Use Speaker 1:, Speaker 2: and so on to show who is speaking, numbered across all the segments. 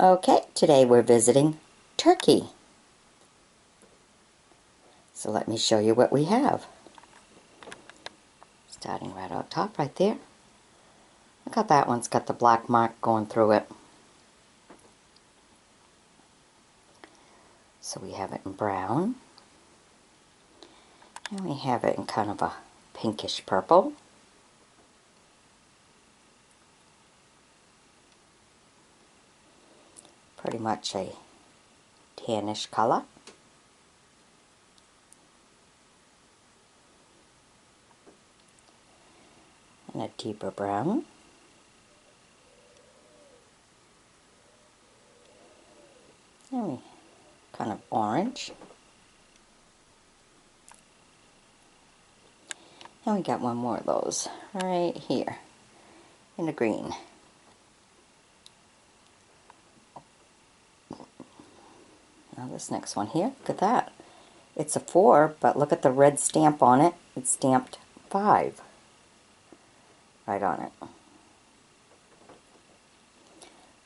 Speaker 1: Okay, today we're visiting Turkey. So let me show you what we have. Starting right out top, right there. Look how that one's got the black mark going through it. So we have it in brown. And we have it in kind of a pinkish purple. Pretty much a tannish color. And a deeper brown. And we kind of orange. And we got one more of those right here in the green. Now this next one here, look at that. It's a 4, but look at the red stamp on it. It's stamped 5 right on it.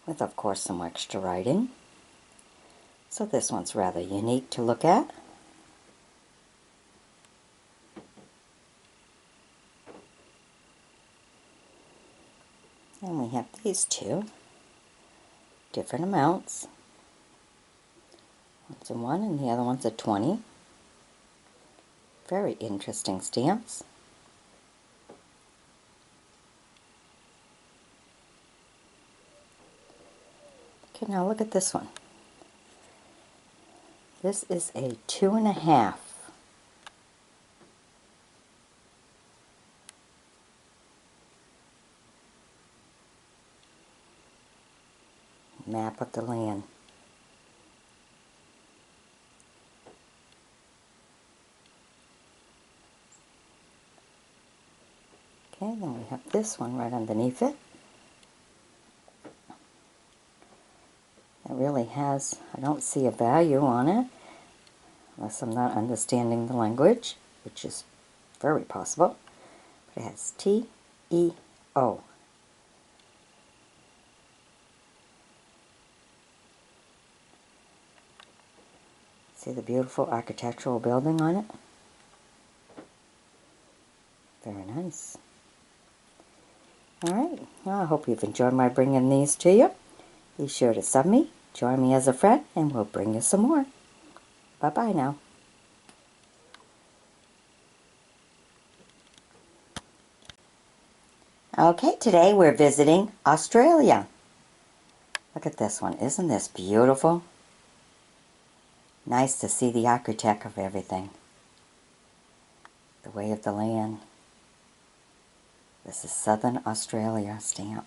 Speaker 1: With, of course, some extra writing. So this one's rather unique to look at. And we have these two. Different amounts. One's a 1 and the other one's a 20. Very interesting stamps. Okay, now look at this one. This is a 2.5. Map of the land. Okay, then we have this one right underneath it. It really has, I don't see a value on it, unless I'm not understanding the language, which is very possible. But it has T-E-O. See the beautiful architectural building on it? Very nice. Alright, well, I hope you've enjoyed my bringing these to you. Be sure to sub me, join me as a friend, and we'll bring you some more. Bye-bye now. Okay, today we're visiting Australia. Look at this one. Isn't this beautiful? Nice to see the architect of everything. The way of the land. This is Southern Australia stamp.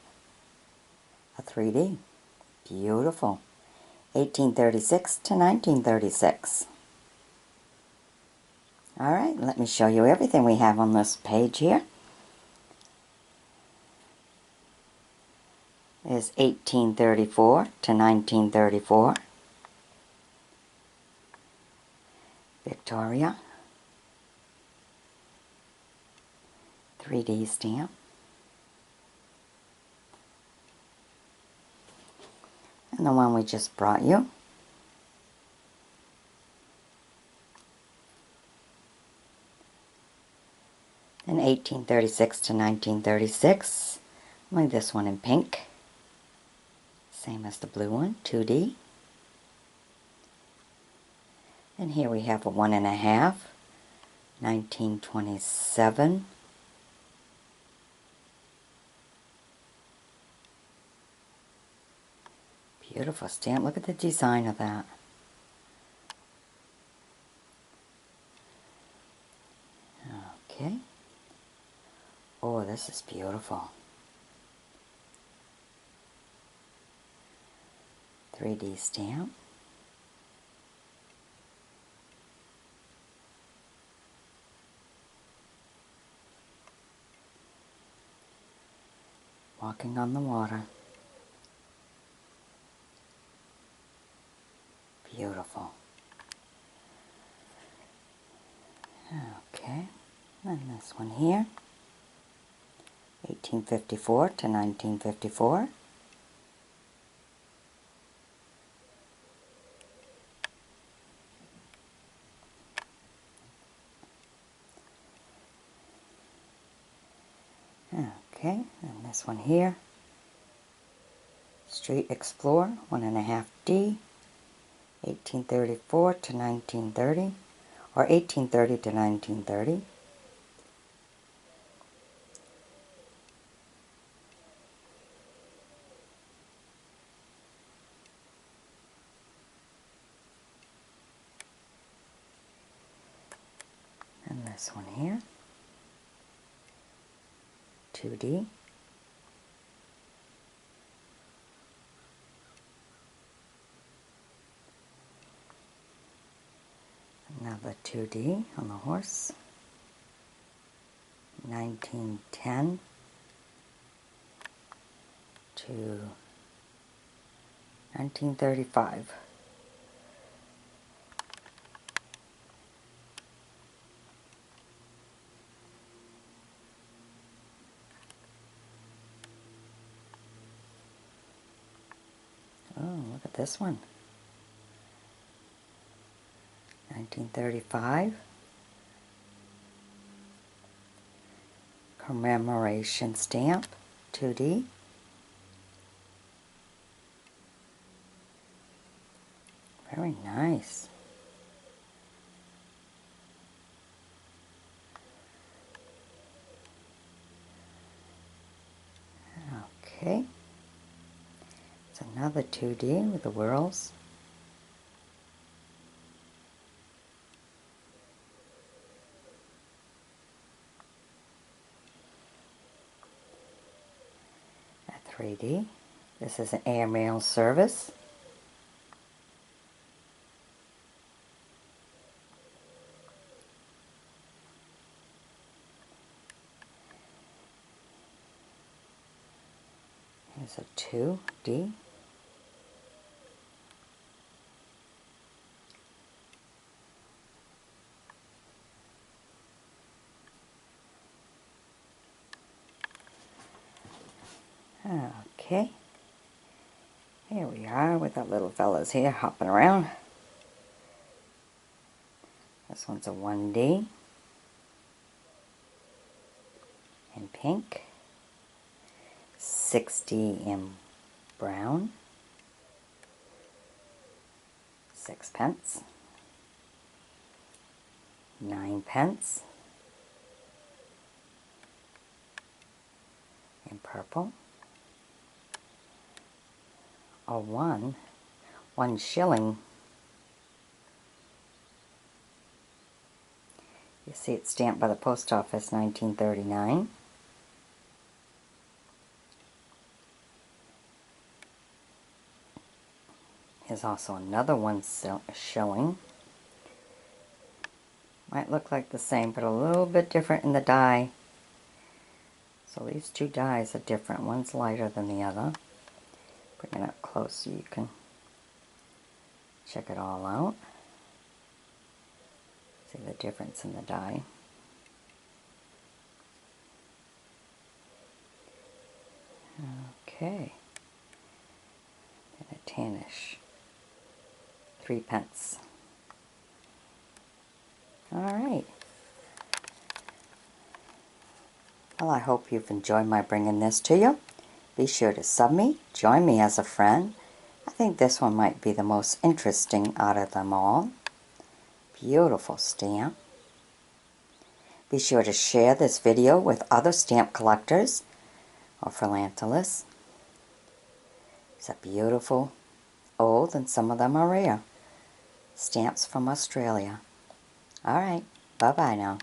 Speaker 1: A 3D. Beautiful. 1836 to 1936. Alright, let me show you everything we have on this page here. Is 1834 to 1934. Victoria. 3D stamp. And the one we just brought you. In 1836 to 1936. Only this one in pink. Same as the blue one, 2D. And here we have a 1.5, 1927. Beautiful stamp. Look at the design of that. Okay. Oh, this is beautiful. 3D stamp. Walking on the water. Beautiful. Okay, and this one here. 1854 to 1954. this one here, Street Explorer, 1.5D, 1834 to 1930, or 1830 to 1930. And this one here, 2D. Another 2D on the horse, 1910 to 1935. Oh, look at this one. 1935. Commemoration stamp, 2D. Very nice. Okay. It's another 2D with the whirls. A 3D. This is an airmail service. Here's a 2D. Okay, here we are with our little fellas here hopping around. This one's a 1D in pink, 6D in brown, 6 pence, 9 pence in purple, a 1 shilling. You see it's stamped by the post office, 1939. Here's also another 1 shilling. Might look like the same, but a little bit different in the die. So these two dies are different. One's lighter than the other. Bring it up close so you can check it all out. See the difference in the die. Okay. And a tannish. 3 pence. Alright. Well, I hope you've enjoyed my bringing this to you. Be sure to sub me, join me as a friend. I think this one might be the most interesting out of them all. Beautiful stamp. Be sure to share this video with other stamp collectors or philanthropists. It's a beautiful old, and some of them are rare, stamps from Australia. Alright, bye-bye now.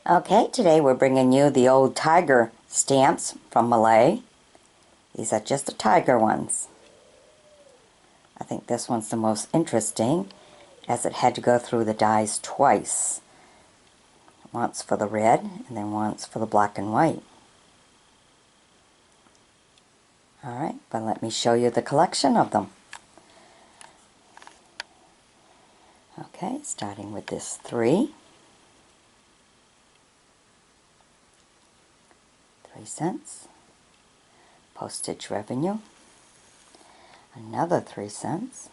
Speaker 1: Okay, today we're bringing you the old tiger stamps from Malay. These are just the tiger ones. I think this one's the most interesting, as it had to go through the dies twice. Once for the red, and then once for the black and white. Alright, but let me show you the collection of them. Okay, starting with this 3. 3 cents. Postage revenue. Another 3 cents.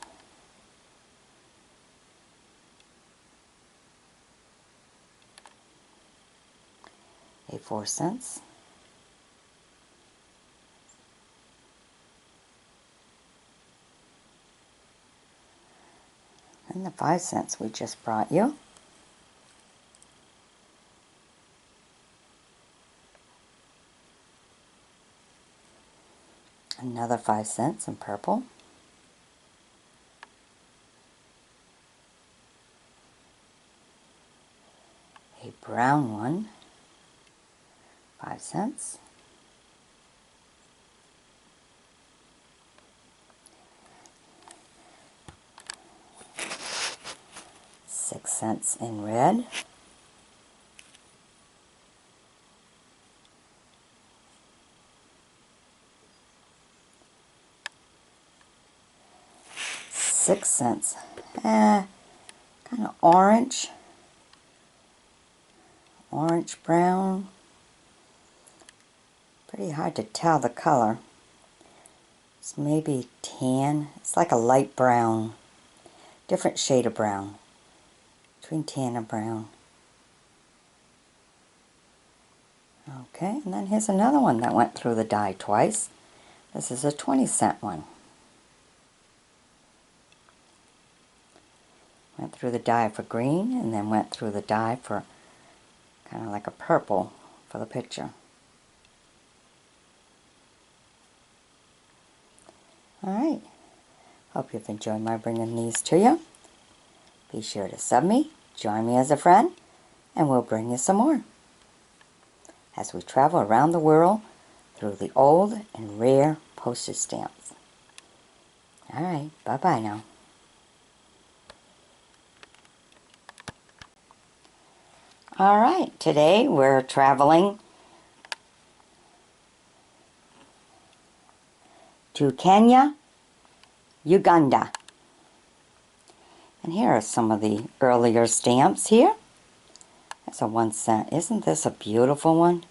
Speaker 1: a 4 cents, and the 5 cents we just brought you. Another 5 cents in purple. A brown one, 5 cents. $6 in red. $6. Kind of orange brown. Pretty hard to tell the color. It's maybe tan. It's like a light brown. Different shade of brown. Between tan and brown. Okay, and then here's another one that went through the die twice. This is a 20-cent one. Went through the die for green, and then went through the die for kind of like a purple for the picture. Alright, hope you've enjoyed my bringing these to you. Be sure to sub me, join me as a friend, and we'll bring you some more as we travel around the world through the old and rare postage stamps. Alright, bye-bye now. Alright, today we're traveling to Kenya, Uganda. And here are some of the earlier stamps here. That's a 1 cent. Isn't this a beautiful one?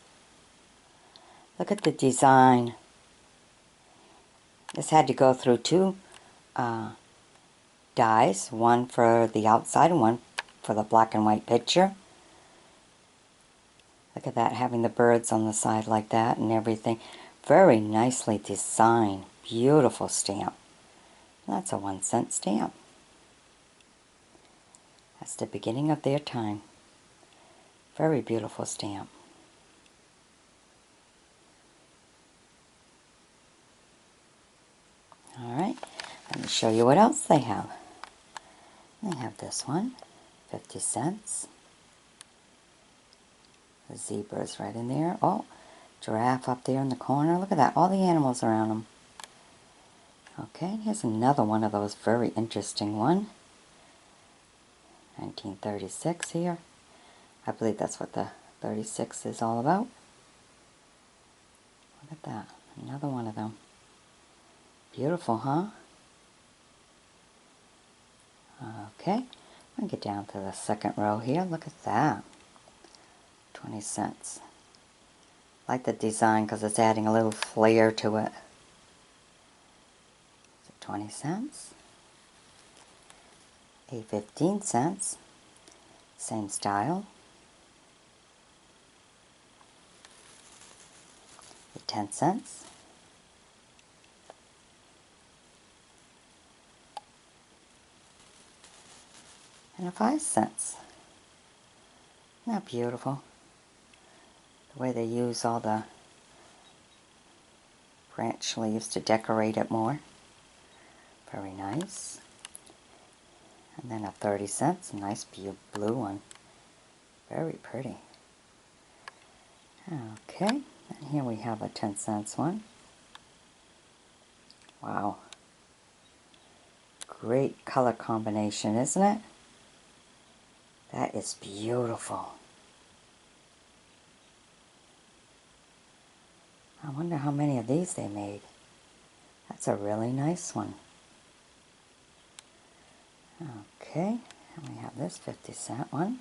Speaker 1: Look at the design. This had to go through two dies, one for the outside and one for the black and white picture. Look at that, having the birds on the side like that and everything. Very nicely designed. Beautiful stamp. That's a 1 cent stamp. That's the beginning of their time. Very beautiful stamp. Alright, let me show you what else they have. They have this one, 50 cents. The zebra's right in there. Oh, giraffe up there in the corner. Look at that, all the animals around them. Okay, here's another one of those very interesting one. 1936 here. I believe that's what the 36 is all about. Look at that, another one of them. Beautiful, huh? Okay, I'm going to get down to the second row here. Look at that. 20 cents. I like the design because it's adding a little flair to it. Is it 20 cents? A 15 cents. Same style. A 10 cents. And a 5 cents. Isn't that beautiful? The way they use all the branch leaves to decorate it more. Very nice. And then a 30 cents, a nice blue one. Very pretty. Okay, and here we have a 10 cents one. Wow. Great color combination, isn't it? That is beautiful. I wonder how many of these they made. That's a really nice one. Okay, and we have this 50 cent one.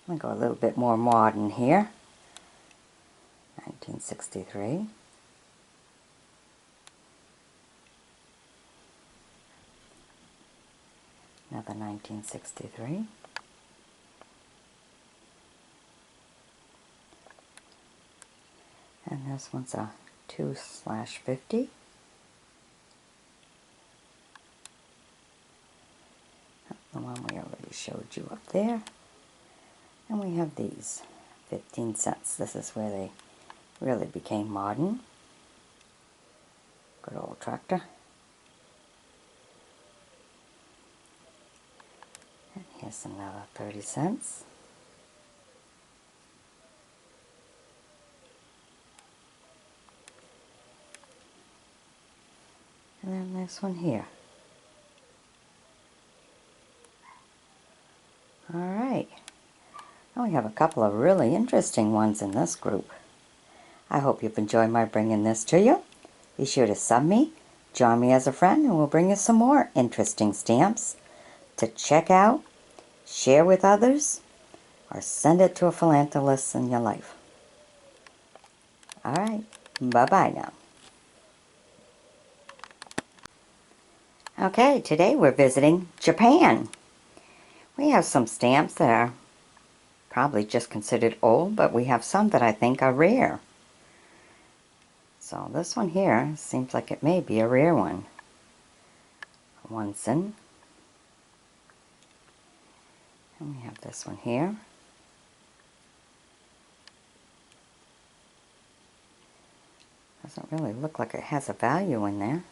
Speaker 1: I'm going to go a little bit more modern here. 1963. Another 1963. And this one's a 2/50. The one we already showed you up there. And we have these, 15 cents. This is where they really became modern. Good old tractor. And here's another 30 cents. And then this one here. Alright. Now we have a couple of really interesting ones in this group. I hope you've enjoyed my bringing this to you. Be sure to sub me, join me as a friend, and we'll bring you some more interesting stamps to check out, share with others, or send it to a philanthropist in your life. Alright, bye-bye now. Okay, today we're visiting Japan. We have some stamps that are probably just considered old, but we have some that I think are rare. So this one here seems like it may be a rare one. 1 cent. And we have this one here. Doesn't really look like it has a value in there.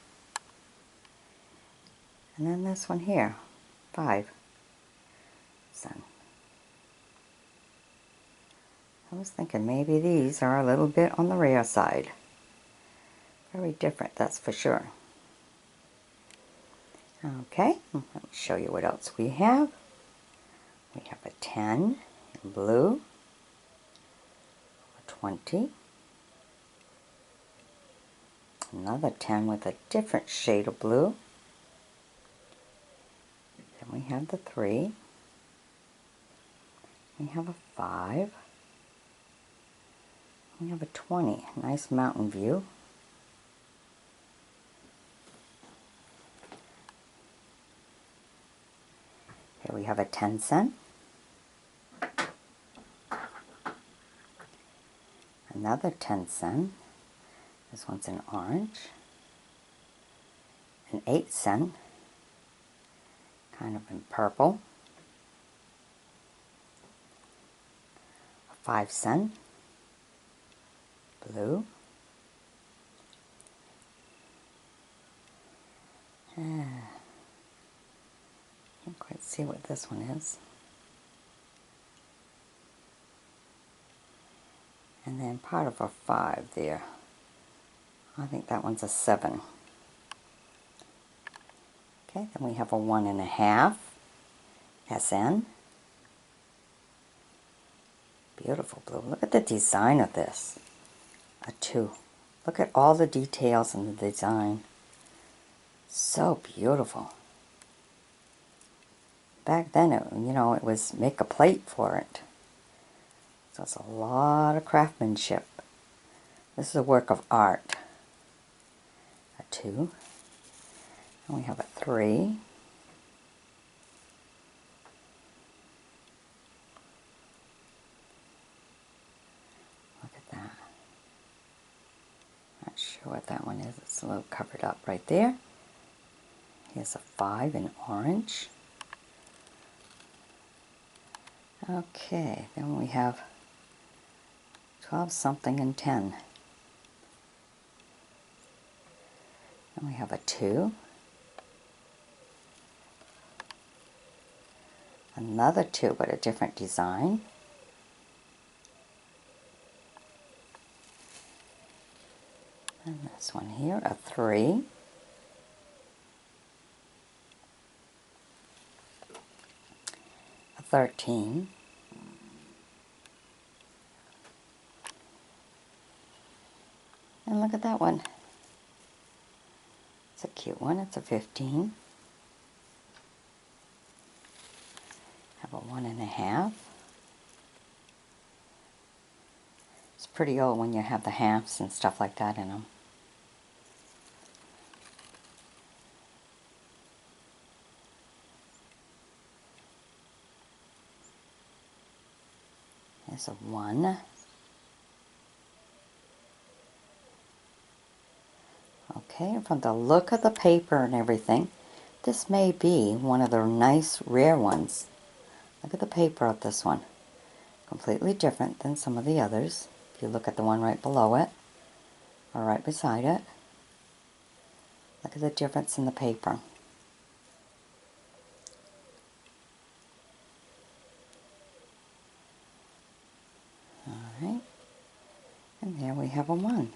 Speaker 1: And then this one here, 5 cents. I was thinking maybe these are a little bit on the rare side. Very different, that's for sure. Okay, let me show you what else we have. We have a 10 in blue, a 20, another 10 with a different shade of blue. Then we have the 3. We have a 5. We have a 20, nice mountain view. Here we have a 10 cent. Another 10 cent. This one's in orange. An 8 cent. Kind of in purple. A 5 cent. Blue. Can't quite see what this one is. And then part of a 5 there. I think that one's a 7. Okay, then we have a 1.5 SN. Beautiful blue. Look at the design of this. A 2. Look at all the details in the design. So beautiful. Back then, it was make a plate for it. So it's a lot of craftsmanship. This is a work of art. A 2. And we have a 3. Look at that. Not sure what that one is. It's a little covered up right there. Here's a 5 in orange. Okay, then we have 12 something and 10. Then we have a 2. Another 2, but a different design. And this one here, a 3. A 13. And look at that one. It's a cute one. It's a 15. Have a 1.5. It's pretty old when you have the halves and stuff like that in them. There's a 1. Okay, from the look of the paper and everything, this may be one of the nice rare ones. Look at the paper of this one. Completely different than some of the others. If you look at the one right below it, or right beside it, look at the difference in the paper. Alright, and there we have a 1.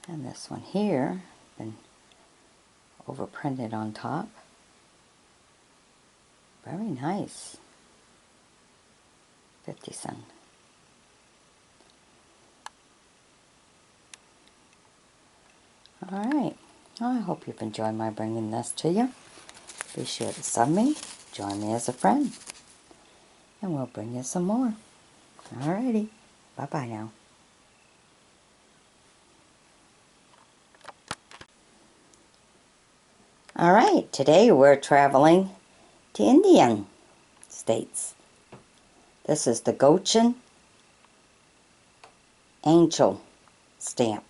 Speaker 1: And this one here, been overprinted on top. Very nice. 50 cents. Alright, well, I hope you've enjoyed my bringing this to you. Be sure to sub me, join me as a friend, and we'll bring you some more. Alrighty, bye-bye now. Alright, today we're traveling to Indian states. This is the Gochin Angel stamps.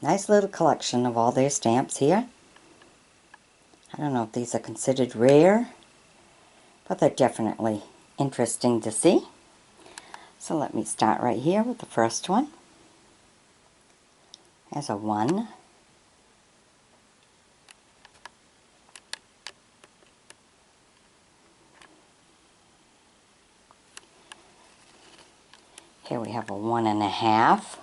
Speaker 1: Nice little collection of all their stamps here. I don't know if these are considered rare, but they're definitely interesting to see. So let me start right here with the first one. There's a 1. Here we have a 1.5.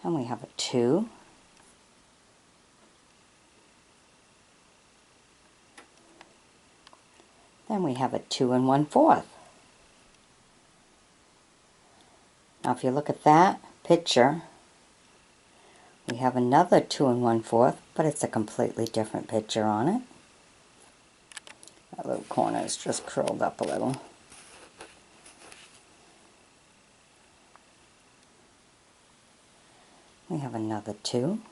Speaker 1: And we have a 2. Then we have a 2 1/4. Now if you look at that picture, we have another 2 1/4, but it's a completely different picture on it. That little corner is just curled up a little. We have another 2.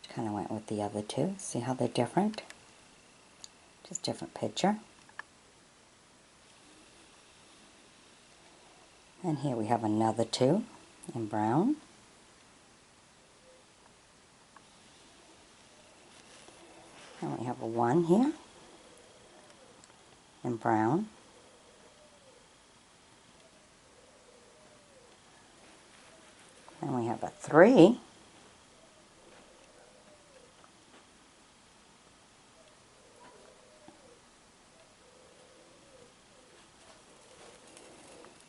Speaker 1: Kind of went with the other 2. See how they're different? Just different picture. And here we have another 2 in brown. And we have a 1 here in brown. And we have a 3.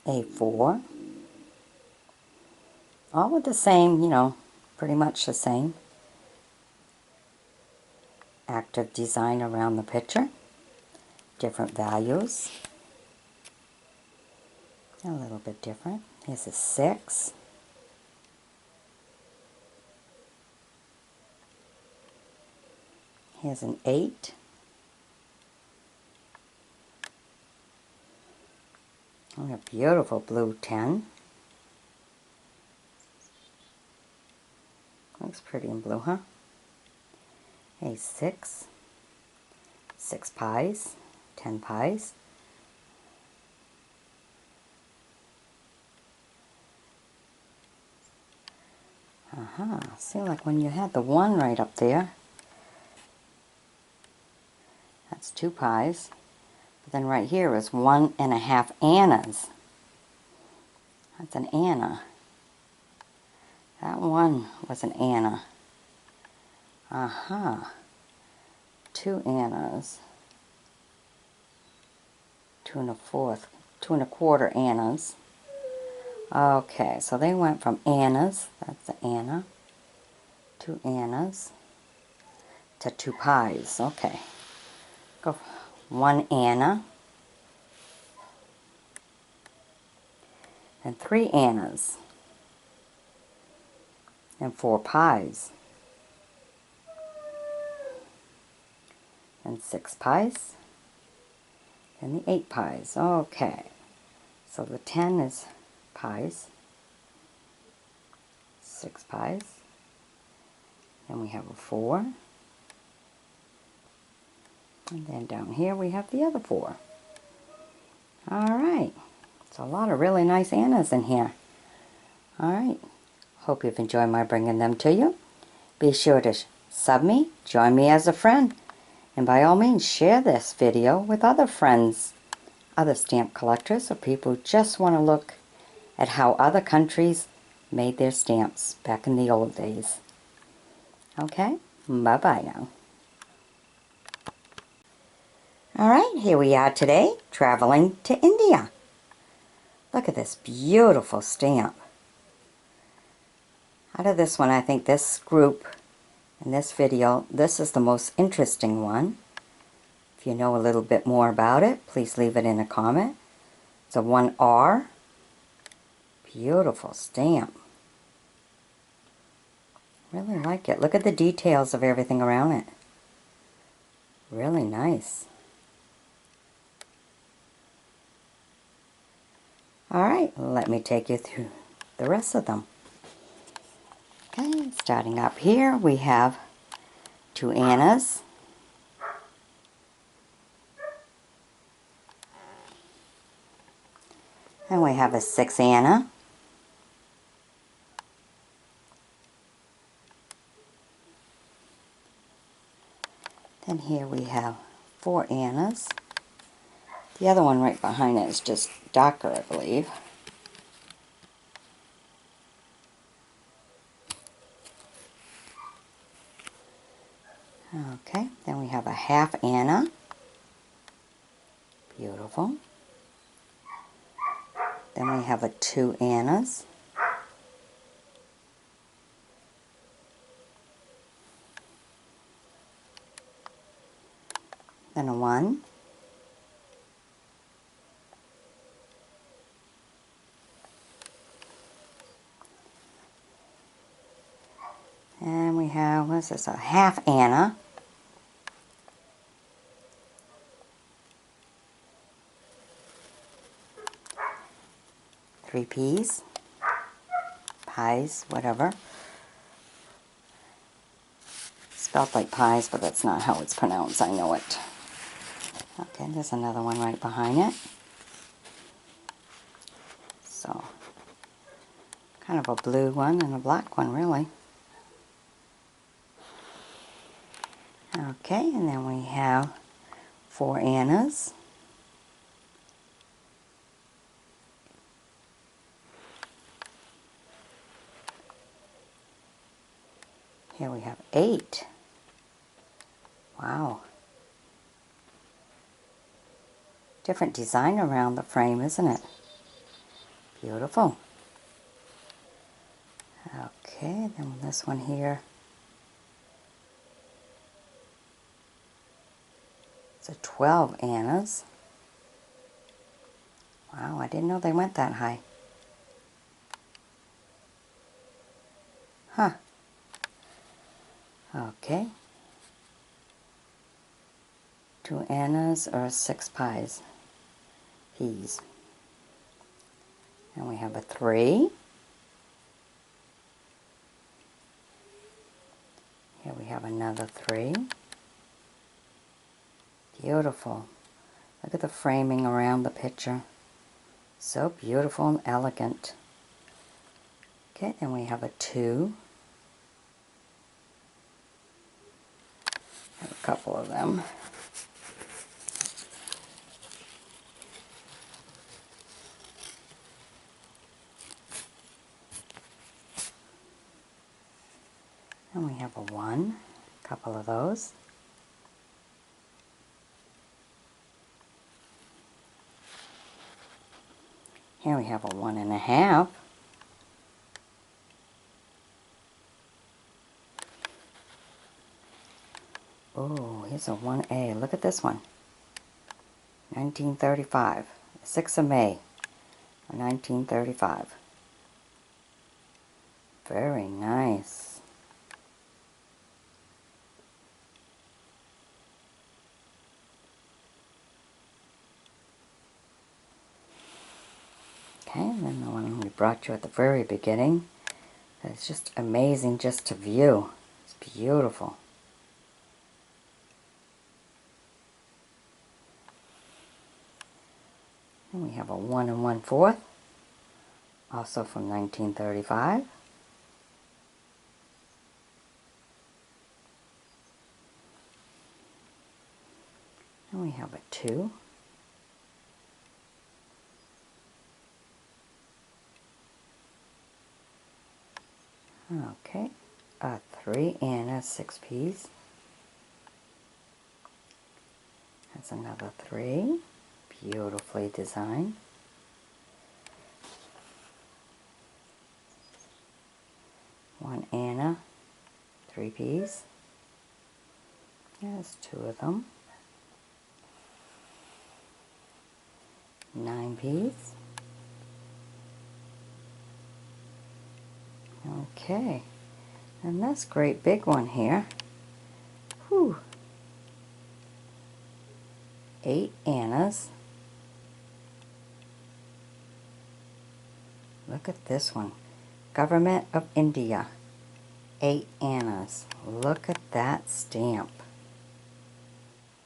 Speaker 1: A 4. All with the same, you know, pretty much the same active design around the picture. Different values. A little bit different. Here's a 6. Here's an 8. And a beautiful blue 10. Looks pretty in blue, huh? A 6. 6 pies. 10 pies. See, like when you had the 1 right up there, that's 2 pies. But then right here is 1.5 Annas. That's an Anna. That one was an Anna. 2 Annas. 2 1/4 Annas. Okay, so they went from Annas, that's the Anna, 2 Annas, to 2 pies. Okay. Go 1 Anna, and 3 Annas, and 4 pies, and 6 pies, and the 8 pies. Okay, so the 10 is pies, 6 pies, Then we have a 4. And then down here we have the other 4. Alright. It's a lot of really nice Annas in here. Alright. Hope you've enjoyed my bringing them to you. Be sure to sub me, join me as a friend, and by all means share this video with other friends, other stamp collectors, or people who just want to look at how other countries made their stamps back in the old days. Okay? Bye-bye now. Alright, here we are today, traveling to India. Look at this beautiful stamp. Out of this one, I think this group in this video, this is the most interesting one. If you know a little bit more about it, please leave it in a comment. It's a 1R. Beautiful stamp. Really like it. Look at the details of everything around it. Really nice. Alright, let me take you through the rest of them. Okay, starting up here, we have 2 Annas. And we have a 6 Anna. Then here we have 4 Annas. The other one right behind it is just darker, I believe. Okay, then we have a half Anna. Beautiful. Then we have a 2 Annas. Then a 1. And we have, what's this, a half Anna. Three P's. Pies, whatever. Spelled like pies, but that's not how it's pronounced, I know it. Okay, there's another one right behind it. So, kind of a blue one and a black one, really. Okay, and then we have 4 Annas. Here we have 8. Wow. Different design around the frame, isn't it? Beautiful. Okay, then this one here. It's a 12 Annas. Wow, I didn't know they went that high. Huh. Okay. 2 Annas or 6 pies. Peas. And we have a 3. Here we have another 3. Beautiful. Look at the framing around the picture. So beautiful and elegant. Okay, then we have a 2. I have a couple of them. And we have a 1, a couple of those. Here we have a 1.5. Oh, here's a 1A. Look at this one. 1935. 6th of May, 1935. Very nice. Okay, and then the one we brought you at the very beginning. It's just amazing just to view. It's beautiful. And we have a 1 1/4, also from 1935. And we have a 2. Okay, a 3 and a 6-piece. That's another 3, beautifully designed. One and a 3-piece. There's 2 of them. 9-piece. Okay, and this great big one here. Whew. 8 annas. Look at this one. Government of India. 8 annas. Look at that stamp.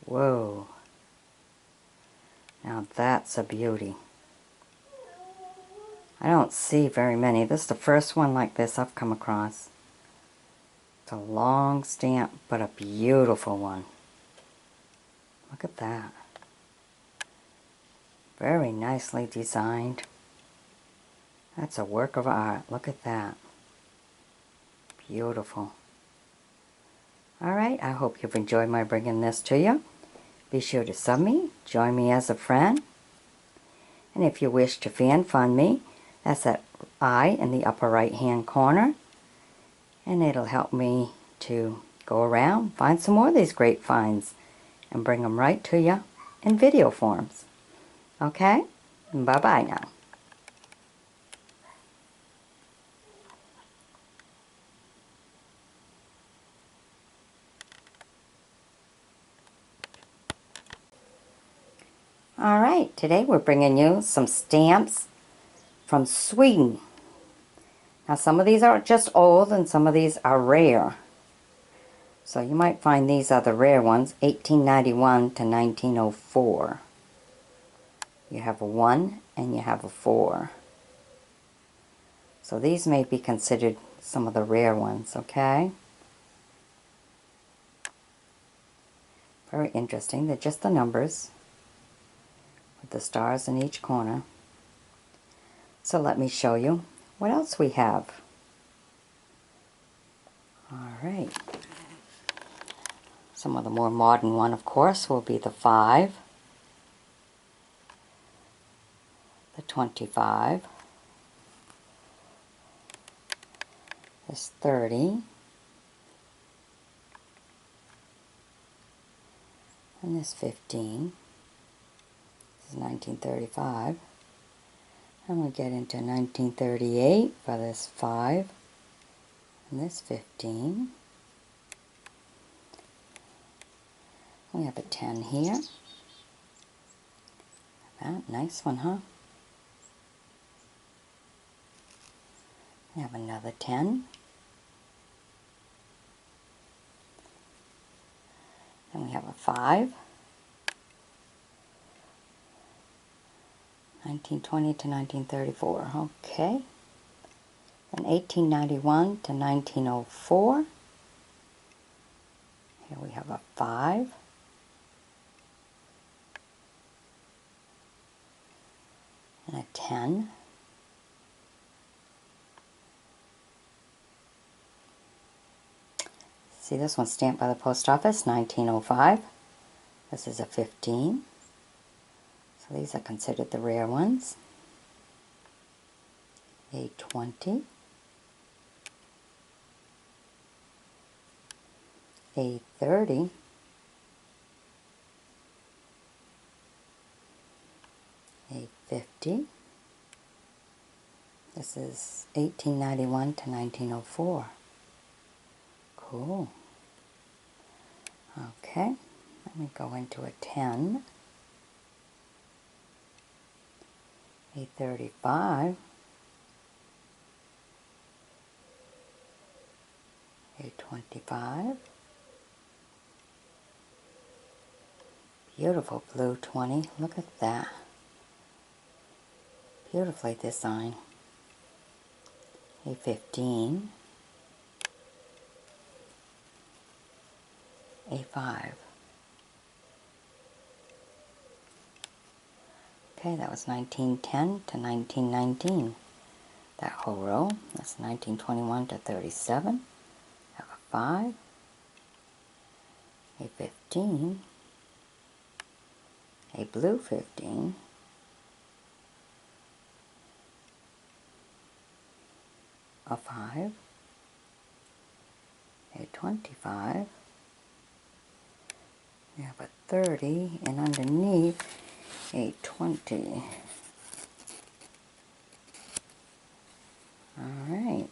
Speaker 1: Whoa. Now that's a beauty. I don't see very many. This is the first one like this I've come across. It's a long stamp, but a beautiful one. Look at that. Very nicely designed. That's a work of art. Look at that. Beautiful. Alright, I hope you've enjoyed my bringing this to you. Be sure to sub me, join me as a friend. And if you wish to fan fund me, that's that I in the upper right hand corner. And it'll help me to go around, find some more of these great finds, and bring them right to you in video forms. Okay? Bye-bye now. Alright, today we're bringing you some stamps from Sweden. Now some of these are just old and some of these are rare. So you might find these are the rare ones, 1891 to 1904. You have a 1 and you have a 4. So these may be considered some of the rare ones, okay? Very interesting. They're just the numbers with the stars in each corner. So let me show you what else we have. Alright. Some of the more modern one, of course, will be the 5, the 25, this 30, and this 15. This is 1935. And we get into 1938 for this 5 and this 15. We have a 10 here. That nice one, huh? We have another 10. Then we have a 5. 1920 to 1934. Okay. Then 1891 to 1904. Here we have a 5. And a 10. See, this one's stamped by the post office, 1905. This is a 15. So these are considered the rare ones. A 20. A 30. A 50. This is 1891 to 1904. Cool. Okay, let me go into a 10. A 35. a 25, beautiful blue 20, look at that, beautifully designed, a 15, a 5. Okay, that was 1910 to 1919. That whole row, that's 1921 to 37. Have a 5, a 15, a blue 15, a 5, a 25, we have a 30, and underneath a 20. Alright.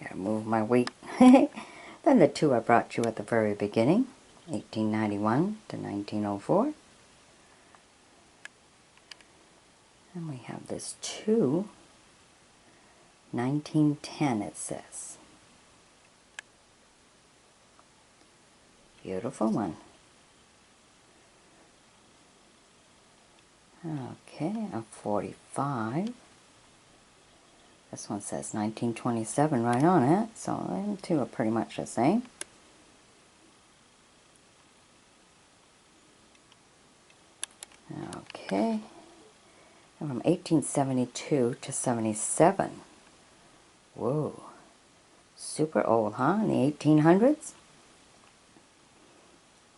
Speaker 1: Gotta move my weight. Then the two I brought you at the very beginning, 1891 to 1904. And we have this 2, 1910 it says. Beautiful one. Okay, a 45. This one says 1927 right on it, so them two are pretty much the same. Okay, and from 1872 to 77. Whoa, super old, huh? In the 1800s.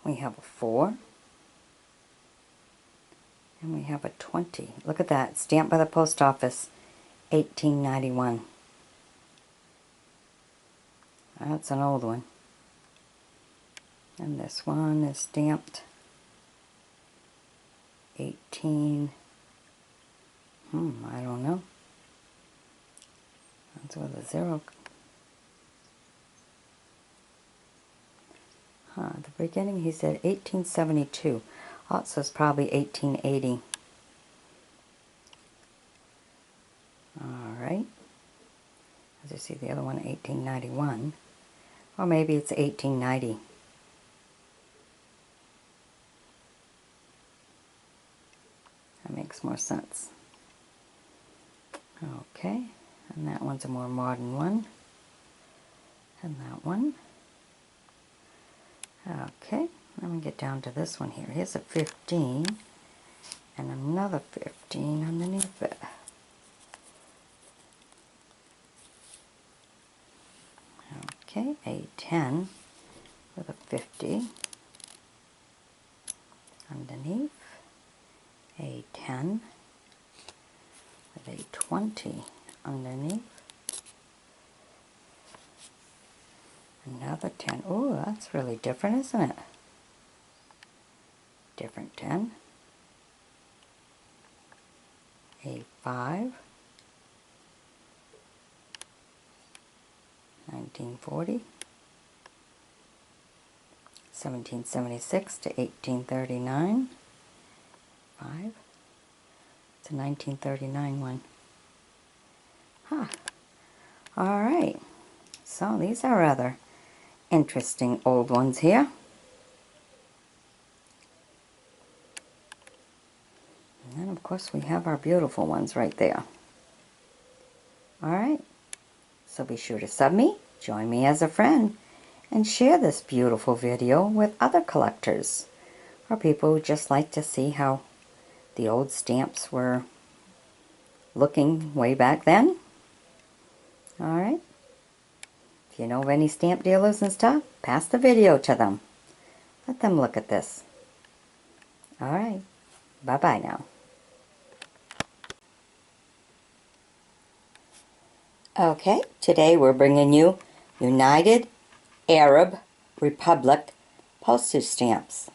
Speaker 1: We have a 4. And we have a 20. Look at that, stamped by the post office, 1891. That's an old one. And this one is stamped 18, I don't know. That's with a 0. At the beginning he said 1872. Also, it's probably 1880. Alright. As you see, the other one, 1891. Or maybe it's 1890. That makes more sense. Okay. And that one's a more modern one. And that one. Okay. Let me get down to this one here. Here's a 15. And another 15 underneath it. Okay, a 10 with a 50 underneath, a 10 with a 20 underneath, another 10. Oh, that's really different, isn't it? Different 10, a 5, 1940, 1776 to 1839, 5, it's a 1939 one. Huh. Alright, so these are rather interesting old ones here. And then of course we have our beautiful ones right there. Alright. So be sure to sub me, join me as a friend, and share this beautiful video with other collectors or people who just like to see how the old stamps were looking way back then. Alright. If you know of any stamp dealers and stuff, pass the video to them. Let them look at this. Alright. Bye-bye now. Okay, today we're bringing you United Arab Republic postage stamps.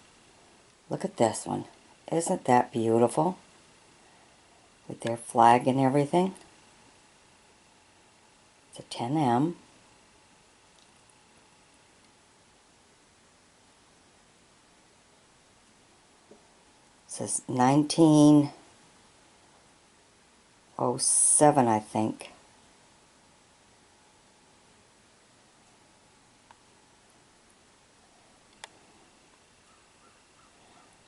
Speaker 1: Look at this one. Isn't that beautiful? With their flag and everything. It's a 10M. It says 1904 07, I think.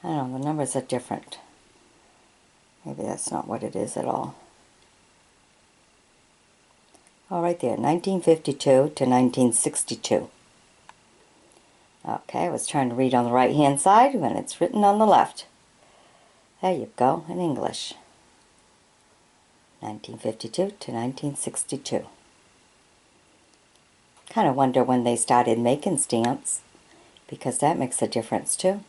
Speaker 1: I don't know, the numbers are different. Maybe that's not what it is at all. Oh, right there, 1952 to 1962. Okay, I was trying to read on the right-hand side when it's written on the left. There you go, in English. 1952 to 1962. Kind of wonder when they started making stamps, because that makes a difference too.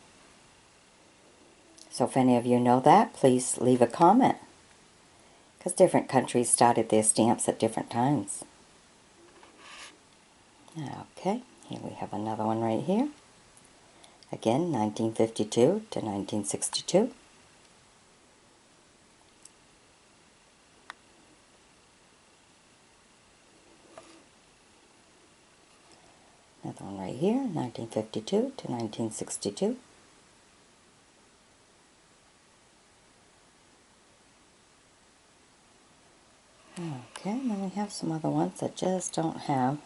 Speaker 1: So if any of you know that, please leave a comment, because different countries started their stamps at different times. Okay, here we have another one right here. Again, 1952 to 1962. Another one right here, 1952 to 1962. Okay, and then we have some other ones that just don't have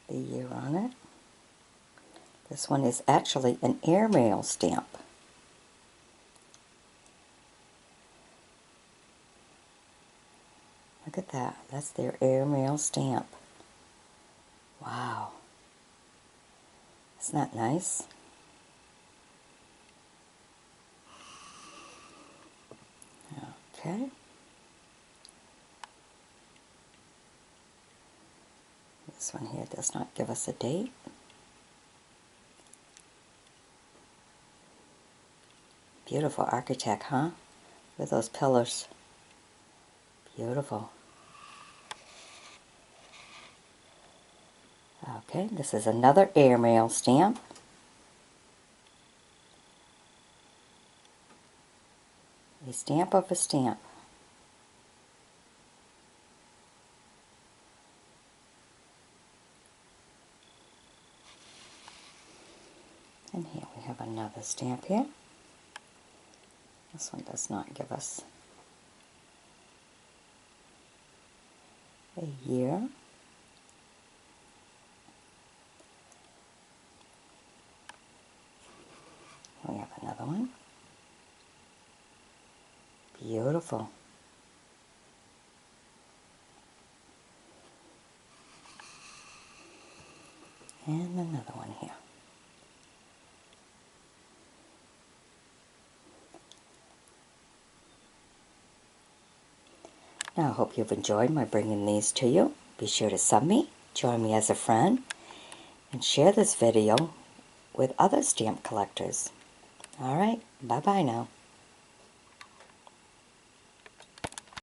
Speaker 1: the year on it. This one is actually an airmail stamp. Look at that. That's their airmail stamp. Wow. Isn't that nice? Okay. This one here does not give us a date. Beautiful architect, huh? With those pillars. Beautiful. Okay, this is another airmail stamp. A stamp of a stamp. And here we have another stamp here. This one does not give us a year. We have another one. Beautiful. And another one here. Now I hope you've enjoyed my bringing these to you. Be sure to sub me, join me as a friend, and share this video with other stamp collectors. Alright, bye-bye now.